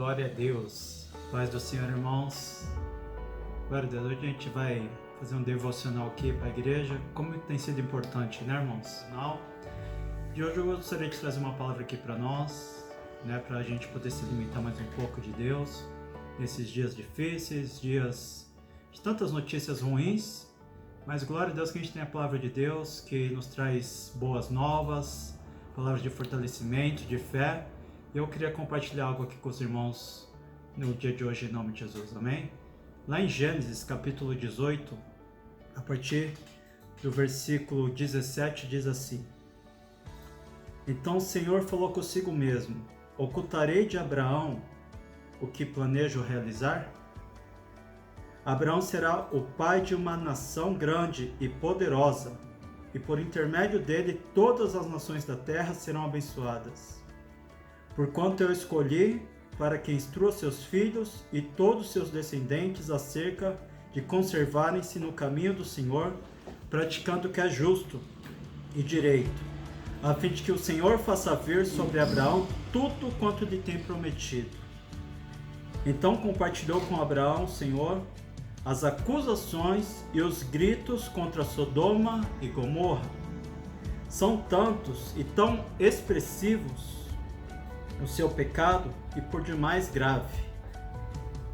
Glória a Deus. Paz do Senhor, irmãos. Glória a Deus. Hoje a gente vai fazer um devocional aqui para a igreja. Como tem sido importante, né, irmãos? De hoje eu gostaria de trazer uma palavra aqui para nós, né, para a gente poder se alimentar mais um pouco de Deus nesses dias difíceis, dias de tantas notícias ruins. Mas glória a Deus que a gente tem a palavra de Deus que nos traz boas novas, palavras de fortalecimento, de fé. E eu queria compartilhar algo aqui com os irmãos no dia de hoje, em nome de Jesus, amém? Lá em Gênesis, capítulo 18, a partir do versículo 17, diz assim: Então o Senhor falou consigo mesmo: Ocultarei de Abraão o que planejo realizar? Abraão será o pai de uma nação grande e poderosa, e por intermédio dele todas as nações da terra serão abençoadas. Porquanto eu escolhi para que instrua seus filhos e todos seus descendentes acerca de conservarem-se no caminho do Senhor, praticando o que é justo e direito, a fim de que o Senhor faça vir sobre Abraão tudo quanto lhe tem prometido. Então compartilhou com Abraão, o Senhor, as acusações e os gritos contra Sodoma e Gomorra. São tantos e tão expressivos o seu pecado e por demais grave.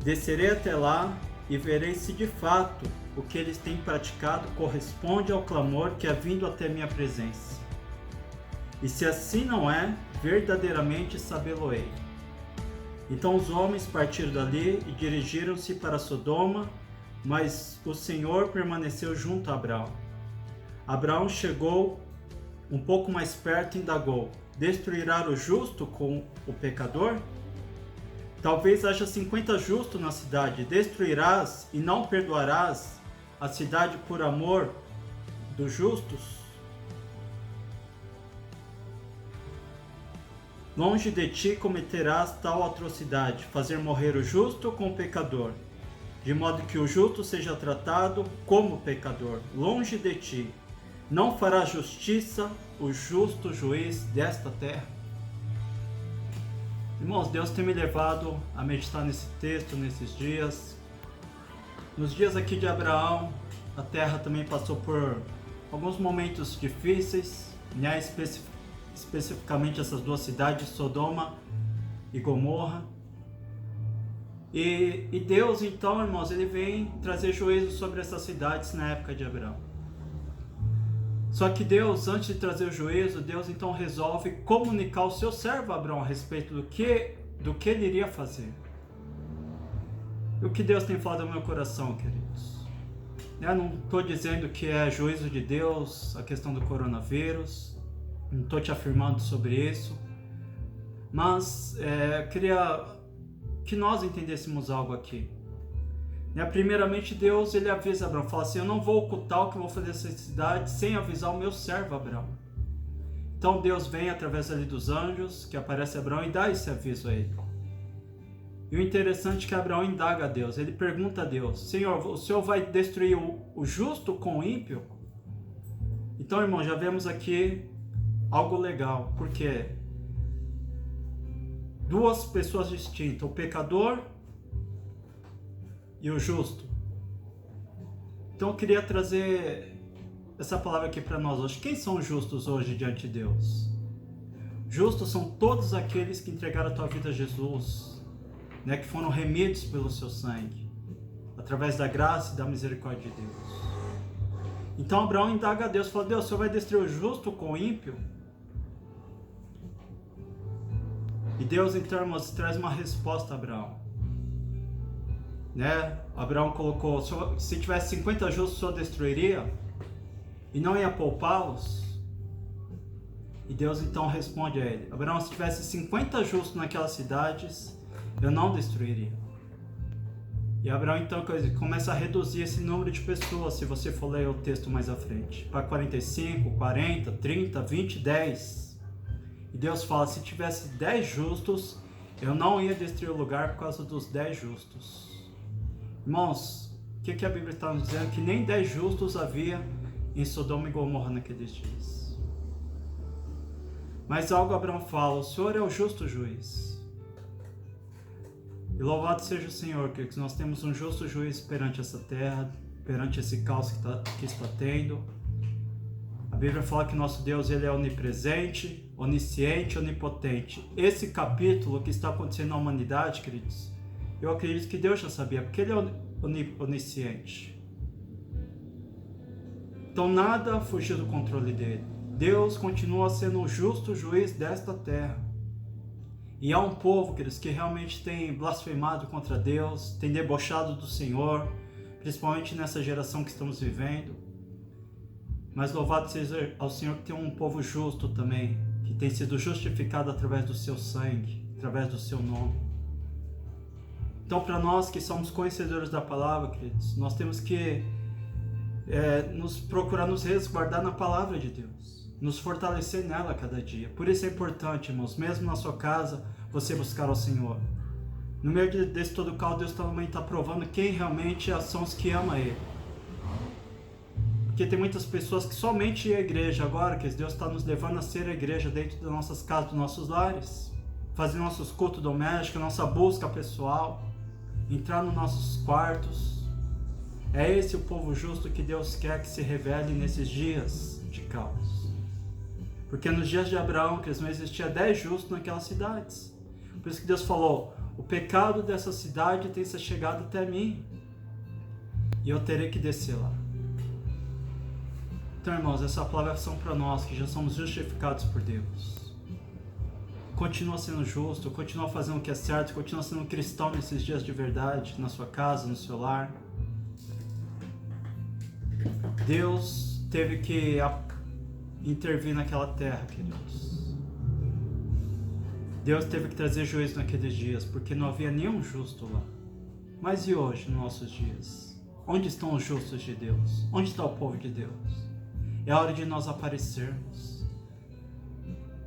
Descerei até lá e verei se de fato o que eles têm praticado corresponde ao clamor que é vindo até minha presença. E se assim não é, verdadeiramente sabê-lo-ei. Então os homens partiram dali e dirigiram-se para Sodoma, mas o Senhor permaneceu junto a Abraão. Abraão chegou um pouco mais perto e indagou: Destruirá o justo com o pecador? Talvez haja 50 justos na cidade. Destruirás e não perdoarás a cidade por amor dos justos? Longe de ti cometerás tal atrocidade, fazer morrer o justo com o pecador, de modo que o justo seja tratado como pecador. Longe de ti. Não fará justiça o justo juiz desta terra? Irmãos, Deus tem me levado a meditar nesse texto, nesses dias. Nos dias aqui de Abraão, a terra também passou por alguns momentos difíceis, né? Especificamente essas duas cidades, Sodoma e Gomorra. E Deus, então, irmãos, ele vem trazer juízo sobre essas cidades na época de Abraão. Só que Deus, antes de trazer o juízo, Deus então resolve comunicar ao seu servo Abraão a respeito do que ele iria fazer. E o que Deus tem falado ao meu coração, queridos? Eu não estou dizendo que é juízo de Deus a questão do coronavírus, não estou te afirmando sobre isso, mas queria que nós entendêssemos algo aqui. Primeiramente, Deus ele avisa Abraão, fala assim: eu não vou ocultar o que eu vou fazer nessa cidade sem avisar o meu servo Abraão. Então Deus vem através ali dos anjos que aparece a Abraão e dá esse aviso a ele. E o interessante é que Abraão indaga a Deus, ele pergunta a Deus: Senhor, o Senhor vai destruir o justo com o ímpio? Então, irmão, já vemos aqui algo legal, porque duas pessoas distintas, o pecador e o justo. Então eu queria trazer essa palavra aqui para nós hoje. Quem são os justos hoje diante de Deus? Justos são todos aqueles que entregaram a tua vida a Jesus, né, que foram remidos pelo seu sangue, através da graça e da misericórdia de Deus. Então Abraão indaga a Deus, fala: Deus, o Senhor vai destruir o justo com o ímpio? E Deus, então, irmãos, traz uma resposta a Abraão. Abraão colocou: se tivesse 50 justos, o Senhor destruiria? E não ia poupá-los? E Deus então responde a ele: Abraão, se tivesse 50 justos naquelas cidades, eu não destruiria. E Abraão então começa a reduzir esse número de pessoas, se você for ler o texto mais à frente, para 45, 40, 30, 20, 10. E Deus fala: se tivesse 10 justos, eu não ia destruir o lugar por causa dos 10 justos. Irmãos, o que a Bíblia está nos dizendo? Que nem 10 justos havia em Sodoma e Gomorra naqueles dias. Mas algo Abraão fala: o Senhor é o justo juiz. E louvado seja o Senhor, que nós temos um justo juiz perante essa terra, perante esse caos que está tendo. A Bíblia fala que nosso Deus ele é onipresente, onisciente, onipotente. Esse capítulo que está acontecendo na humanidade, queridos, eu acredito que Deus já sabia, porque ele é onisciente. Então nada fugiu do controle dele. Deus continua sendo o justo juiz desta terra. E há um povo, queridos, que realmente tem blasfemado contra Deus, tem debochado do Senhor, principalmente nessa geração que estamos vivendo. Mas louvado seja ao Senhor que tem um povo justo também, que tem sido justificado através do seu sangue, através do seu nome. Então, para nós que somos conhecedores da palavra, queridos, nós temos que procurar nos resguardar na palavra de Deus, nos fortalecer nela a cada dia. Por isso é importante, irmãos, mesmo na sua casa, você buscar ao Senhor. No meio desse todo caos, Deus também está provando quem realmente são os que ama Ele. Porque tem muitas pessoas que somente a igreja agora, que Deus está nos levando a ser a igreja dentro das nossas casas, dos nossos lares, fazer nossos cultos domésticos, nossa busca pessoal, entrar nos nossos quartos. É esse o povo justo que Deus quer que se revele nesses dias de caos. Porque nos dias de Abraão, que não existia 10 justos naquelas cidades. Por isso que Deus falou, o pecado dessa cidade tem se chegado até mim, e eu terei que descer lá. Então, irmãos, essa palavra são para nós, que já somos justificados por Deus. Continua sendo justo, continua fazendo o que é certo, continua sendo um cristão nesses dias de verdade, na sua casa, no seu lar. Deus teve que intervir naquela terra, queridos. Deus teve que trazer juízo naqueles dias, porque não havia nenhum justo lá. Mas e hoje, nos nossos dias? Onde estão os justos de Deus? Onde está o povo de Deus? É hora de nós aparecermos.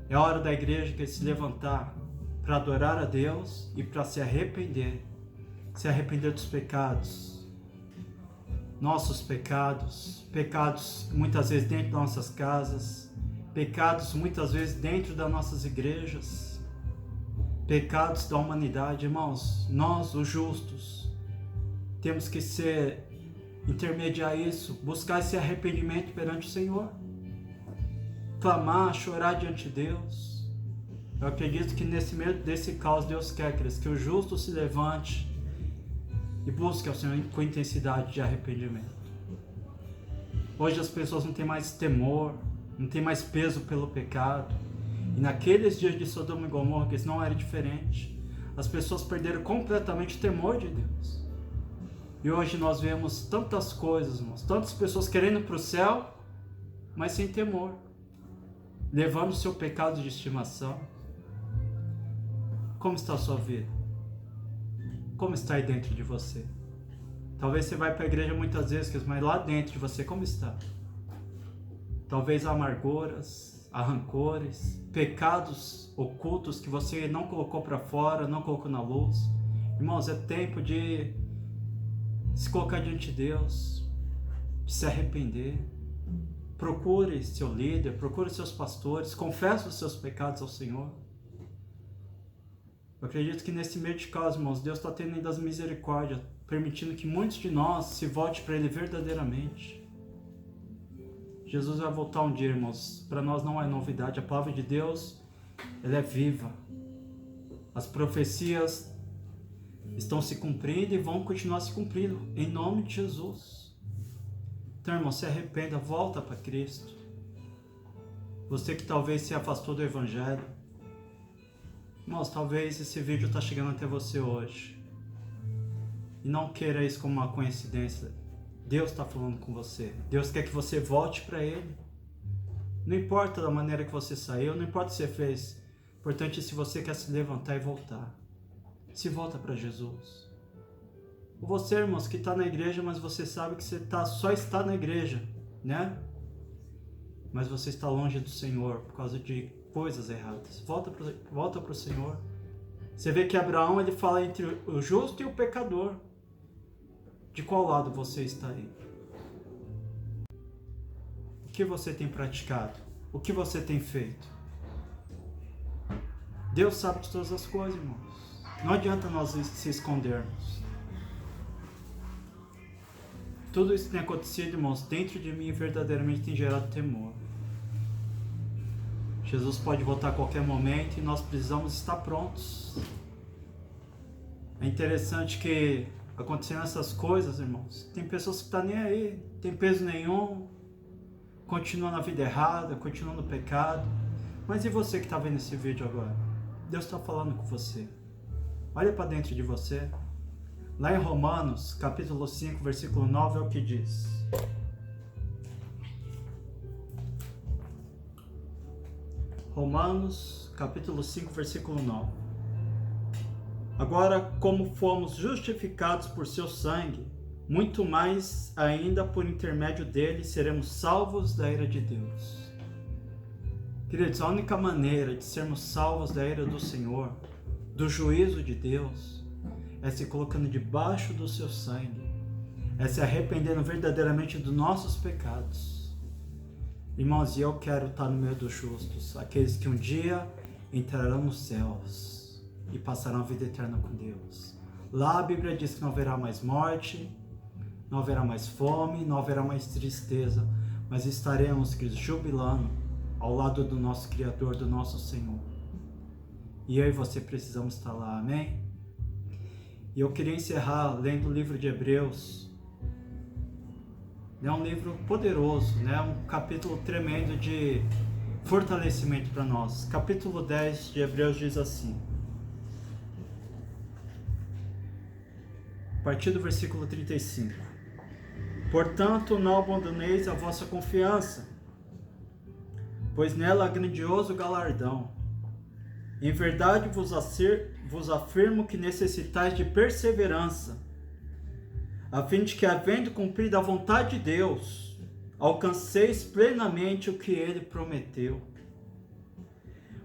É hora da igreja que se levantar para adorar a Deus e para se arrepender dos pecados. Nossos pecados muitas vezes dentro das nossas casas, pecados muitas vezes dentro das nossas igrejas, pecados da humanidade. Irmãos, nós, os justos, temos que intermediar isso, buscar esse arrependimento perante o Senhor, clamar, chorar diante de Deus. Eu acredito que nesse meio desse caos Deus quer, que o justo se levante e busque ao Senhor com intensidade de arrependimento. Hoje as pessoas não têm mais temor, não têm mais peso pelo pecado. E naqueles dias de Sodoma e Gomorra, que isso não era diferente, as pessoas perderam completamente o temor de Deus. E hoje nós vemos tantas coisas, irmãos, tantas pessoas querendo ir para o céu, mas sem temor, levando o seu pecado de estimação. Como está a sua vida? Como está aí dentro de você? Talvez você vai para a igreja muitas vezes, mas lá dentro de você, como está? Talvez há amarguras, há rancores, pecados ocultos que você não colocou para fora, não colocou na luz. Irmãos, é tempo de se colocar diante de Deus, de se arrepender. Procure seu líder, procure seus pastores, confesse os seus pecados ao Senhor. Eu acredito que nesse meio de caos, irmãos, Deus está tendo ainda as misericórdias, permitindo que muitos de nós se volte para Ele verdadeiramente. Jesus vai voltar um dia, irmãos. Para nós não é novidade. A palavra de Deus, ela é viva. As profecias estão se cumprindo e vão continuar se cumprindo, em nome de Jesus. Então, irmão, se arrependa, volta para Cristo. Você que talvez se afastou do Evangelho, irmãos, talvez esse vídeo está chegando até você hoje. E não queira isso como uma coincidência. Deus está falando com você. Deus quer que você volte para Ele. Não importa da maneira que você saiu, não importa o que você fez. O importante é se você quer se levantar e voltar. Se volta para Jesus. Ou você, irmãos, que está na igreja, mas você sabe que você só está na igreja, né? Mas você está longe do Senhor por causa de coisas erradas. Volta para o Senhor. Você vê que Abraão, ele fala entre o justo e o pecador. De qual lado você está aí? O que você tem praticado? O que você tem feito? Deus sabe de todas as coisas, irmãos. Não adianta nós se escondermos. Tudo isso tem acontecido, irmãos, dentro de mim verdadeiramente tem gerado temor. Jesus pode voltar a qualquer momento e nós precisamos estar prontos. É interessante que acontecendo essas coisas, irmãos, tem pessoas que estão nem aí, tem peso nenhum, continuam na vida errada, continuam no pecado. Mas e você que está vendo esse vídeo agora? Deus está falando com você. Olha para dentro de você. Lá em Romanos, capítulo 5, versículo 9, é o que diz. Romanos, capítulo 5, versículo 9. Agora, como fomos justificados por seu sangue, muito mais ainda por intermédio dele seremos salvos da ira de Deus. Queridos, a única maneira de sermos salvos da ira do Senhor, do juízo de Deus, é se colocando debaixo do seu sangue, é se arrependendo verdadeiramente dos nossos pecados. Irmãos, e eu quero estar no meio dos justos, aqueles que um dia entrarão nos céus e passarão a vida eterna com Deus. Lá a Bíblia diz que não haverá mais morte, não haverá mais fome, não haverá mais tristeza, mas estaremos, queridos, jubilando ao lado do nosso Criador, do nosso Senhor. E eu e você precisamos estar lá, amém? E eu queria encerrar lendo o livro de Hebreus. É um livro poderoso, né? Um capítulo tremendo de fortalecimento para nós. Capítulo 10 de Hebreus diz assim, a partir do versículo 35. Portanto, não abandoneis a vossa confiança, pois nela há grandioso galardão. Em verdade vos afirmo que necessitais de perseverança, a fim de que, havendo cumprido a vontade de Deus, alcanceis plenamente o que ele prometeu.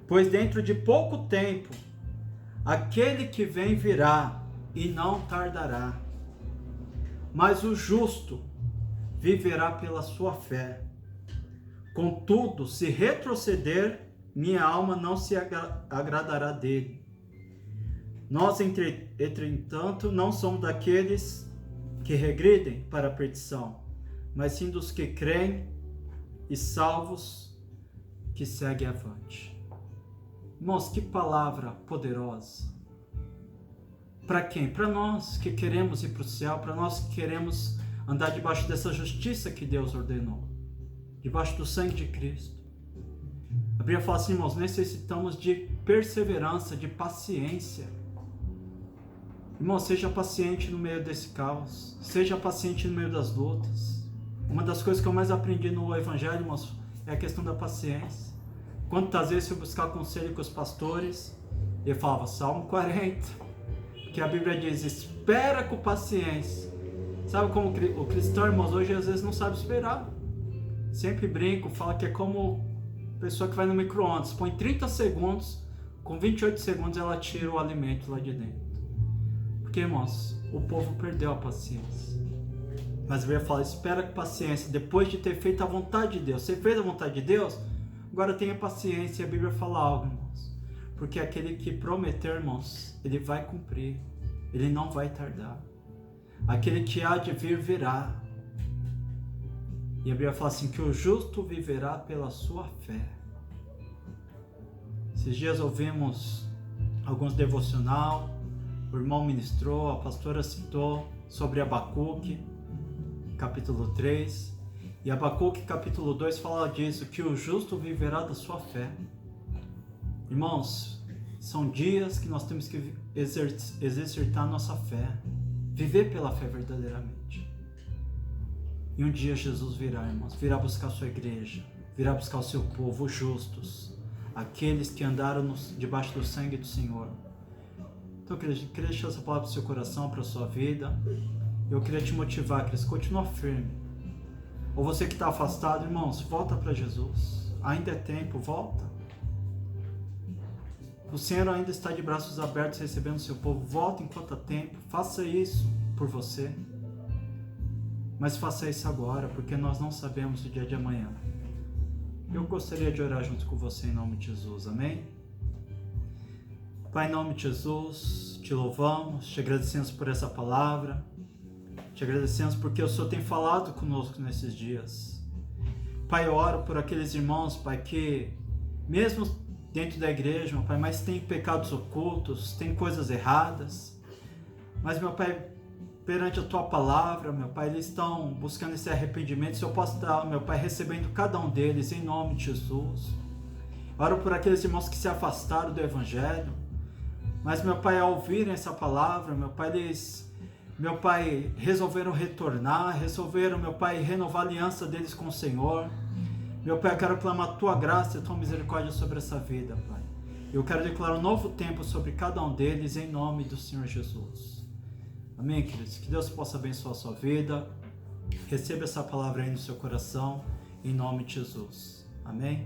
Pois dentro de pouco tempo, aquele que vem virá e não tardará. Mas o justo viverá pela sua fé. Contudo, se retroceder, minha alma não se agradará dele. Nós, entretanto, não somos daqueles que regridem para a perdição, mas sim dos que creem e salvos que seguem avante. Irmãos, que palavra poderosa. Para quem? Para nós que queremos ir para o céu, para nós que queremos andar debaixo dessa justiça que Deus ordenou, debaixo do sangue de Cristo. A Bíblia fala assim, irmãos, necessitamos de perseverança, de paciência. Irmão, seja paciente no meio desse caos, seja paciente no meio das lutas. Uma das coisas que eu mais aprendi no Evangelho, irmãos, é a questão da paciência. Quantas vezes eu buscar conselho com os pastores, e eu falava, Salmo 40, que a Bíblia diz, espera com paciência. Sabe como o cristão, irmãos, hoje às vezes não sabe esperar. Sempre brinco, fala que é como pessoa que vai no micro-ondas, põe 30 segundos, com 28 segundos ela tira o alimento lá de dentro. Porque, irmãos, o povo perdeu a paciência. Mas a Bíblia fala, espera com paciência, depois de ter feito a vontade de Deus. Você fez a vontade de Deus? Agora tenha paciência. E a Bíblia fala algo, irmãos. Porque aquele que prometeu, irmãos, ele vai cumprir. Ele não vai tardar. Aquele que há de vir, virá. E a Bíblia fala assim, que o justo viverá pela sua fé. Esses dias ouvimos alguns devocional, o irmão ministrou, a pastora citou sobre Abacuque, capítulo 3. E Abacuque, capítulo 2, fala disso, que o justo viverá da sua fé. Irmãos, são dias que nós temos que exercitar nossa fé, viver pela fé verdadeiramente. E um dia Jesus virá, irmãos, virá buscar a sua igreja, virá buscar o seu povo, os justos, aqueles que andaram debaixo do sangue do Senhor. Então, eu queria deixar essa palavra para o seu coração, para a sua vida. Eu queria te motivar, queridos, continua firme. Ou você que está afastado, irmãos, volta para Jesus. Ainda é tempo, volta. O Senhor ainda está de braços abertos recebendo o seu povo. Volta enquanto há tempo, faça isso por você. Mas faça isso agora, porque nós não sabemos o dia de amanhã. Eu gostaria de orar junto com você em nome de Jesus, amém? Pai, em nome de Jesus, te louvamos, te agradecemos por essa palavra, te agradecemos porque o Senhor tem falado conosco nesses dias. Pai, eu oro por aqueles irmãos, Pai, que mesmo dentro da igreja, meu Pai, mas tem pecados ocultos, tem coisas erradas, mas, meu Pai, perante a Tua palavra, meu Pai, eles estão buscando esse arrependimento. Se eu posso estar, meu Pai, recebendo cada um deles em nome de Jesus. Oro por aqueles irmãos que se afastaram do Evangelho, mas, meu Pai, ao ouvirem essa palavra, meu Pai, eles, meu Pai, resolveram retornar, resolveram, meu Pai, renovar a aliança deles com o Senhor. Meu Pai, eu quero clamar a Tua graça e a Tua misericórdia sobre essa vida, Pai. Eu quero declarar um novo tempo sobre cada um deles em nome do Senhor Jesus. Amém, queridos? Que Deus possa abençoar a sua vida. Receba essa palavra aí no seu coração, em nome de Jesus. Amém?